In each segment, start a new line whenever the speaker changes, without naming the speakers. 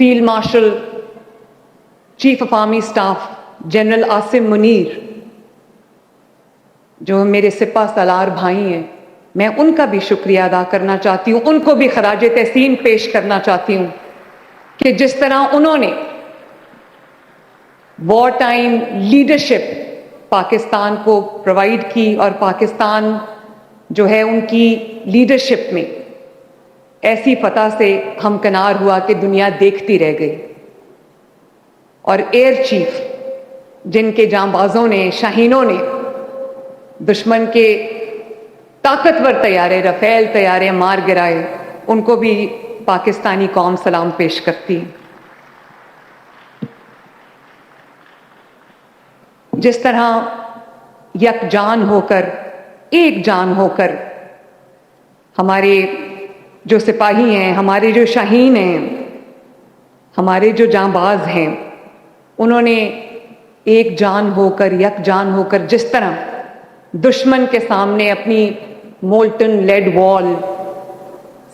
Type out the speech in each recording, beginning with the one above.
Field marshal chief of army staff general Asim Munir, جو میرے سپہ سالار بھائی ہیں، میں ان کا بھی شکریہ ادا کرنا چاہتی ہوں، ان کو بھی خراج تحسین پیش کرنا چاہتی ہوں کہ جس طرح انہوں نے وار ٹائم لیڈرشپ پاکستان کو پرووائڈ کی، اور پاکستان جو ہے ان کی لیڈرشپ میں ایسی فتح سے ہمکنار ہوا کہ دنیا دیکھتی رہ گئی، اور ایئر چیف جن کے جانبازوں نے، شاہینوں نے دشمن کے طاقتور طیارے، رفیل طیارے مار گرائے، ان کو بھی پاکستانی قوم سلام پیش کرتی ہے۔ جس طرح یکجان ہو کر، ایک جان ہو کر ہمارے جو سپاہی ہیں، ہمارے جو شاہین ہیں، ہمارے جو جانباز ہیں، انہوں نے ایک جان ہو کر، یک جان ہو کر جس طرح دشمن کے سامنے اپنی مولٹن لیڈ وال،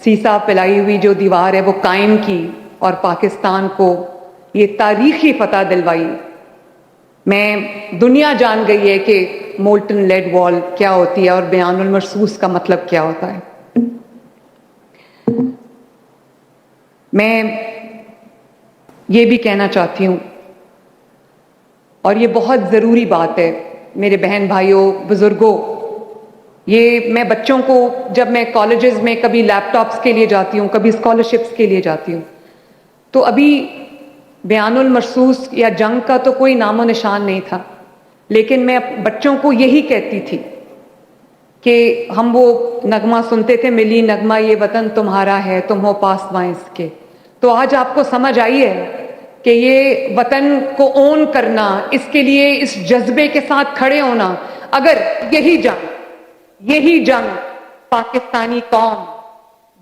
سیسا پلائی ہوئی جو دیوار ہے وہ قائم کی اور پاکستان کو یہ تاریخی فتح دلوائی۔ میں دنیا جان گئی ہے کہ مولٹن لیڈ وال کیا ہوتی ہے اور بیان المرصوص کا مطلب کیا ہوتا ہے۔ میں یہ بھی کہنا چاہتی ہوں، اور یہ بہت ضروری بات ہے میرے بہن بھائیوں، بزرگوں، یہ میں بچوں کو جب میں کالجز میں کبھی لیپ ٹاپس کے لیے جاتی ہوں، کبھی اسکالرشپس کے لیے جاتی ہوں، تو ابھی بیان المرصوص یا جنگ کا تو کوئی نام و نشان نہیں تھا، لیکن میں بچوں کو یہی کہتی تھی کہ ہم وہ نغمہ سنتے تھے، ملی نغمہ یہ وطن تمہارا ہے، تم ہو پاسباں اس کے، تو آج آپ کو سمجھ آئی ہے کہ یہ وطن کو اون کرنا، اس کے لیے اس جذبے کے ساتھ کھڑے ہونا، اگر یہی جنگ پاکستانی قوم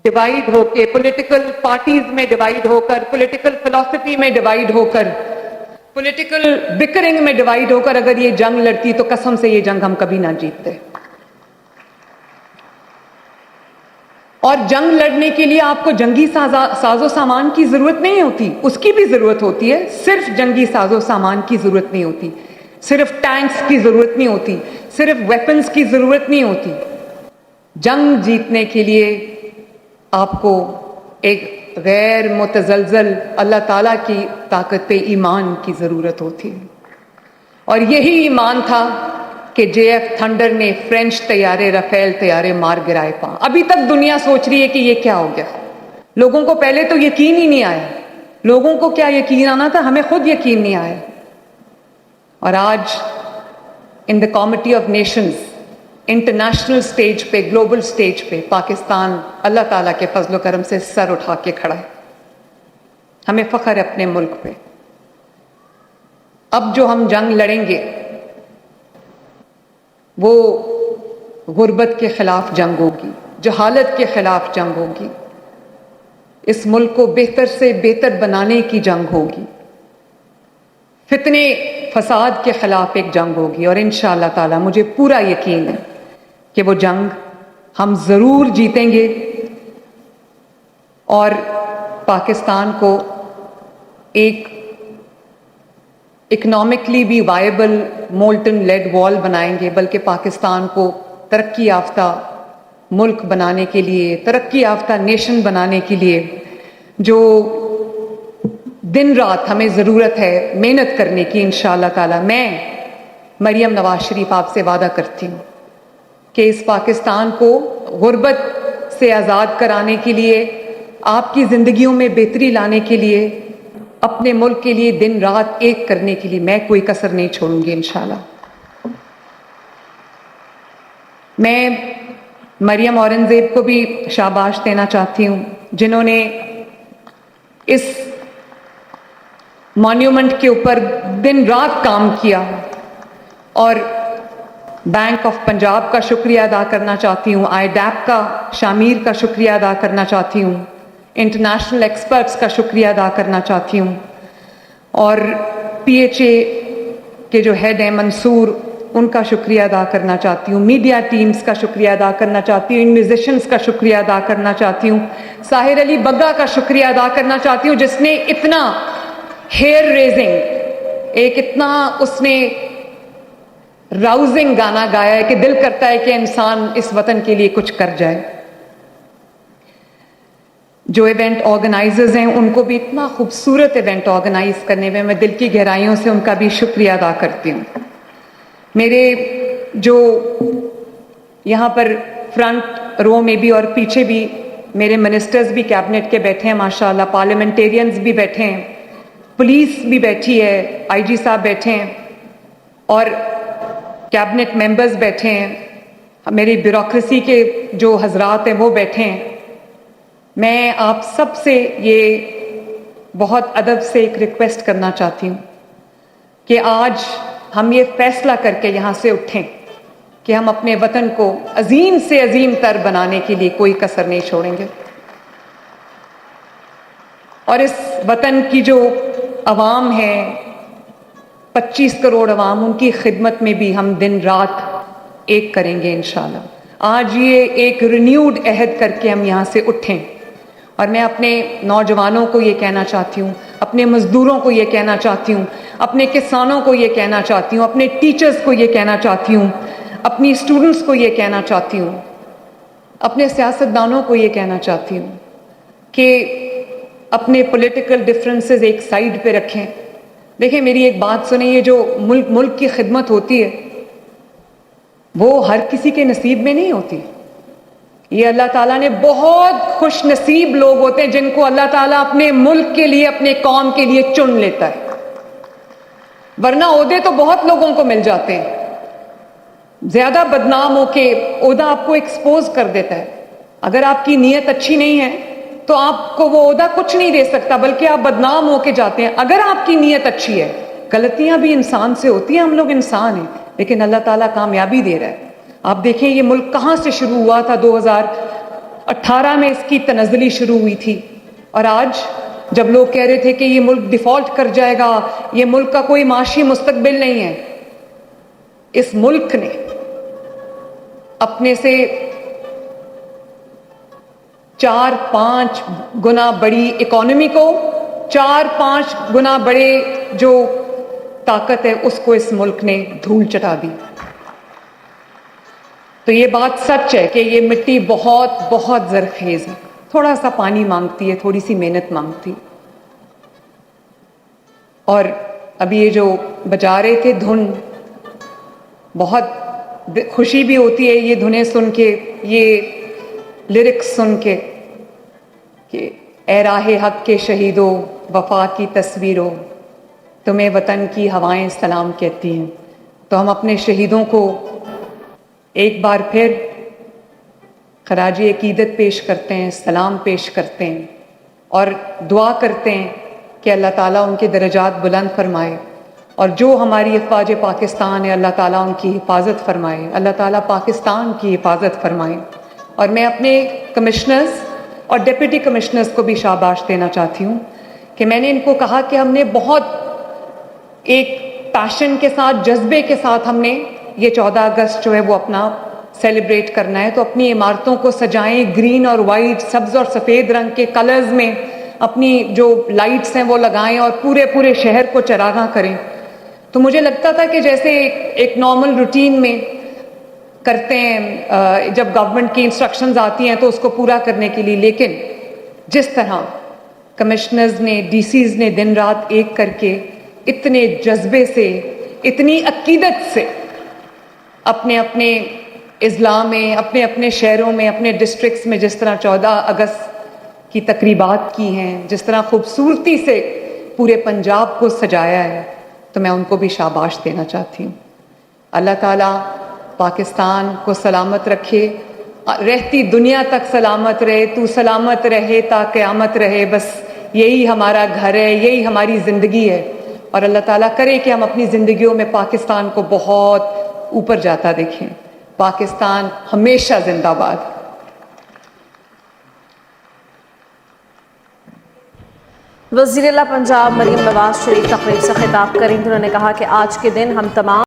ڈیوائیڈ ہو کے، پولیٹیکل پارٹیز میں ڈیوائیڈ ہو کر، پولیٹیکل فلسفی میں ڈیوائیڈ ہو کر، پولیٹیکل بکرنگ میں ڈیوائیڈ ہو کر اگر یہ جنگ لڑتی تو قسم سے یہ جنگ ہم کبھی نہ جیتتے۔ اور جنگ لڑنے کے لیے آپ کو جنگی ساز و سامان کی ضرورت نہیں ہوتی، اس کی بھی ضرورت ہوتی ہے، صرف جنگی ساز و سامان کی ضرورت نہیں ہوتی، صرف ٹینکس کی ضرورت نہیں ہوتی، صرف ویپنز کی ضرورت نہیں ہوتی۔ جنگ جیتنے کے لیے آپ کو ایک غیر متزلزل اللہ تعالیٰ کی طاقت ایمان کی ضرورت ہوتی ہے، اور یہی ایمان تھا کہ جے ایف تھنڈر نے فرینچ طیارے، رفیل طیارے مار گرائے پا۔ ابھی تک دنیا سوچ رہی ہے کہ یہ کیا ہو گیا، لوگوں کو پہلے تو یقین ہی نہیں آیا، لوگوں کو کیا یقین آنا تھا، ہمیں خود یقین نہیں آیا، اور آج in the comity of nations, international stage پہ، گلوبل سٹیج پہ پاکستان اللہ تعالیٰ کے فضل و کرم سے سر اٹھا کے کھڑا ہے۔ ہمیں فخر ہے اپنے ملک پہ۔ اب جو ہم جنگ لڑیں گے وہ غربت کے خلاف جنگ ہوگی، جہالت کے خلاف جنگ ہوگی، اس ملک کو بہتر سے بہتر بنانے کی جنگ ہوگی، فتنے فساد کے خلاف ایک جنگ ہوگی، اور انشاءاللہ تعالی مجھے پورا یقین ہے کہ وہ جنگ ہم ضرور جیتیں گے، اور پاکستان کو ایک اکنامکلی بھی وائبل مولٹن لیڈ وال بنائیں گے، بلکہ پاکستان کو ترقی یافتہ ملک بنانے کے لیے، ترقی یافتہ نیشن بنانے کے لیے جو دن رات ہمیں ضرورت ہے محنت کرنے کی، انشاءاللہ تعالی میں مریم نواز شریف آپ سے وعدہ کرتی ہوں کہ اس پاکستان کو غربت سے آزاد کرانے کے لیے، آپ کی زندگیوں میں بہتری لانے کے لیے، اپنے ملک کے لیے دن رات ایک کرنے کے لیے میں کوئی کسر نہیں چھوڑوں گی انشاءاللہ۔ میں مریم اورنگزیب کو بھی شاباش دینا چاہتی ہوں، جنہوں نے اس مانیومنٹ کے اوپر دن رات کام کیا، اور بینک آف پنجاب کا شکریہ ادا کرنا چاہتی ہوں، آئی ڈیپ کا، شامیر کا شکریہ ادا کرنا چاہتی ہوں، انٹرنیشنل ایکسپرٹس کا شکریہ ادا کرنا چاہتی ہوں، اور پی ایچ اے کے جو ہیڈ ہیں منصور ان کا شکریہ ادا کرنا چاہتی ہوں, میڈیا ٹیمز کا شکریہ ادا کرنا چاہتی ہوں, ان میوزیشنز کا شکریہ ادا کرنا چاہتی ہوں, ساحر علی بگا کا شکریہ ادا کرنا چاہتی ہوں جس نے اتنا ہیئر ریزنگ, ایک اتنا اس نے راؤزنگ گانا گایا ہے کہ دل کرتا ہے کہ انسان اس وطن کے لیے کچھ کر جائے. جو ایونٹ آرگنائزرز ہیں ان کو بھی اتنا خوبصورت ایونٹ آرگنائز کرنے میں دل کی گہرائیوں سے ان کا بھی شکریہ ادا کرتی ہوں. میرے جو یہاں پر فرنٹ رو میں بھی اور پیچھے بھی میرے منسٹرز بھی کیبنٹ کے بیٹھے ہیں ماشاءاللہ, پارلیمنٹیرینز بھی بیٹھے ہیں, پولیس بھی بیٹھی ہے, آئی جی صاحب بیٹھے ہیں اور کیبنٹ ممبرز بیٹھے ہیں, میری بیوروکریسی کے جو حضرات ہیں وہ بیٹھے ہیں. میں آپ سب سے یہ بہت ادب سے ایک ریکویسٹ کرنا چاہتی ہوں کہ آج ہم یہ فیصلہ کر کے یہاں سے اٹھیں کہ ہم اپنے وطن کو عظیم سے عظیم تر بنانے کے لیے کوئی کسر نہیں چھوڑیں گے, اور اس وطن کی جو عوام ہے 25 کروڑ عوام, ان کی خدمت میں بھی ہم دن رات ایک کریں گے انشاءاللہ. آج یہ ایک رینیوڈ عہد کر کے ہم یہاں سے اٹھیں, اور میں اپنے نوجوانوں کو یہ کہنا چاہتی ہوں, اپنے مزدوروں کو یہ کہنا چاہتی ہوں, اپنے کسانوں کو یہ کہنا چاہتی ہوں, اپنے ٹیچرز کو یہ کہنا چاہتی ہوں, اپنی اسٹوڈنٹس کو یہ کہنا چاہتی ہوں, اپنے سیاستدانوں کو یہ کہنا چاہتی ہوں کہ اپنے پولیٹیکل ڈفرینسز ایک سائیڈ پہ رکھیں. دیکھیں میری ایک بات سنیں, یہ جو ملک کی خدمت ہوتی ہے وہ ہر کسی کے نصیب میں نہیں ہوتی. یہ اللہ تعالیٰ نے بہت خوش نصیب لوگ ہوتے ہیں جن کو اللہ تعالیٰ اپنے ملک کے لیے, اپنے قوم کے لیے چن لیتا ہے, ورنہ عہدے تو بہت لوگوں کو مل جاتے ہیں. زیادہ بدنام ہو کے عہدہ آپ کو ایکسپوز کر دیتا ہے. اگر آپ کی نیت اچھی نہیں ہے تو آپ کو وہ عہدہ کچھ نہیں دے سکتا, بلکہ آپ بدنام ہو کے جاتے ہیں. اگر آپ کی نیت اچھی ہے, غلطیاں بھی انسان سے ہوتی ہیں, ہم لوگ انسان ہیں, لیکن اللہ تعالیٰ کامیابی دے رہا ہے. آپ دیکھیں یہ ملک کہاں سے شروع ہوا تھا, 2018 میں اس کی تنزلی شروع ہوئی تھی, اور آج جب لوگ کہہ رہے تھے کہ یہ ملک ڈیفالٹ کر جائے گا, یہ ملک کا کوئی معاشی مستقبل نہیں ہے, اس ملک نے اپنے سے 4-5 گنا بڑی اکانومی کو, 4-5 گنا بڑے جو طاقت ہے اس کو اس ملک نے دھول چٹا دی. تو یہ بات سچ ہے کہ یہ مٹی بہت بہت زرخیز ہے, تھوڑا سا پانی مانگتی ہے, تھوڑی سی محنت مانگتی. اور ابھی یہ جو بجا رہے تھے دھن, بہت خوشی بھی ہوتی ہے یہ دھنیں سن کے, یہ لیرکس سن کے کہ اے راہ حق کے شہیدوں وفا کی تصویروں, تمہیں وطن کی ہوائیں سلام کہتی ہیں. تو ہم اپنے شہیدوں کو ایک بار پھر خراج عقیدت پیش کرتے ہیں, سلام پیش کرتے ہیں, اور دعا کرتے ہیں کہ اللہ تعالیٰ ان کے درجات بلند فرمائے, اور جو ہماری افواج پاکستان ہے اللہ تعالیٰ ان کی حفاظت فرمائے, اللہ تعالیٰ پاکستان کی حفاظت فرمائے. اور میں اپنے کمشنرز اور ڈپٹی کمشنرز کو بھی شاباش دینا چاہتی ہوں کہ میں نے ان کو کہا کہ ہم نے بہت ایک پیشن کے ساتھ, جذبے کے ساتھ ہم نے یہ 14 اگست جو ہے وہ اپنا سیلیبریٹ کرنا ہے, تو اپنی عمارتوں کو سجائیں گرین اور وائٹ, سبز اور سفید رنگ کے کلرز میں, اپنی جو لائٹس ہیں وہ لگائیں اور پورے شہر کو چراغاں کریں. تو مجھے لگتا تھا کہ جیسے ایک نارمل روٹین میں کرتے ہیں جب گورنمنٹ کی انسٹرکشنز آتی ہیں تو اس کو پورا کرنے کے لیے, لیکن جس طرح کمشنرز نے, ڈی سیز نے دن رات ایک کر کے اتنے جذبے سے, اتنی عقیدت سے اپنے اپنے اضلاع میں, اپنے اپنے شہروں میں, اپنے ڈسٹرکٹس میں جس طرح 14 اگست کی تقریبات کی ہیں, جس طرح خوبصورتی سے پورے پنجاب کو سجایا ہے, تو میں ان کو بھی شاباش دینا چاہتی ہوں. اللہ تعالیٰ پاکستان کو سلامت رکھے, رہتی دنیا تک سلامت رہے, تو سلامت رہے تا قیامت رہے, بس یہی ہمارا گھر ہے, یہی ہماری زندگی ہے. اور اللہ تعالیٰ کرے کہ ہم اپنی زندگیوں میں پاکستان کو بہت اوپر جاتا دیکھیں. پاکستان ہمیشہ زندہ باد.
وزیر اعلیٰ پنجاب مریم نواز شریف تقریب سے خطاب کریں. انہوں نے کہا کہ آج کے دن ہم تمام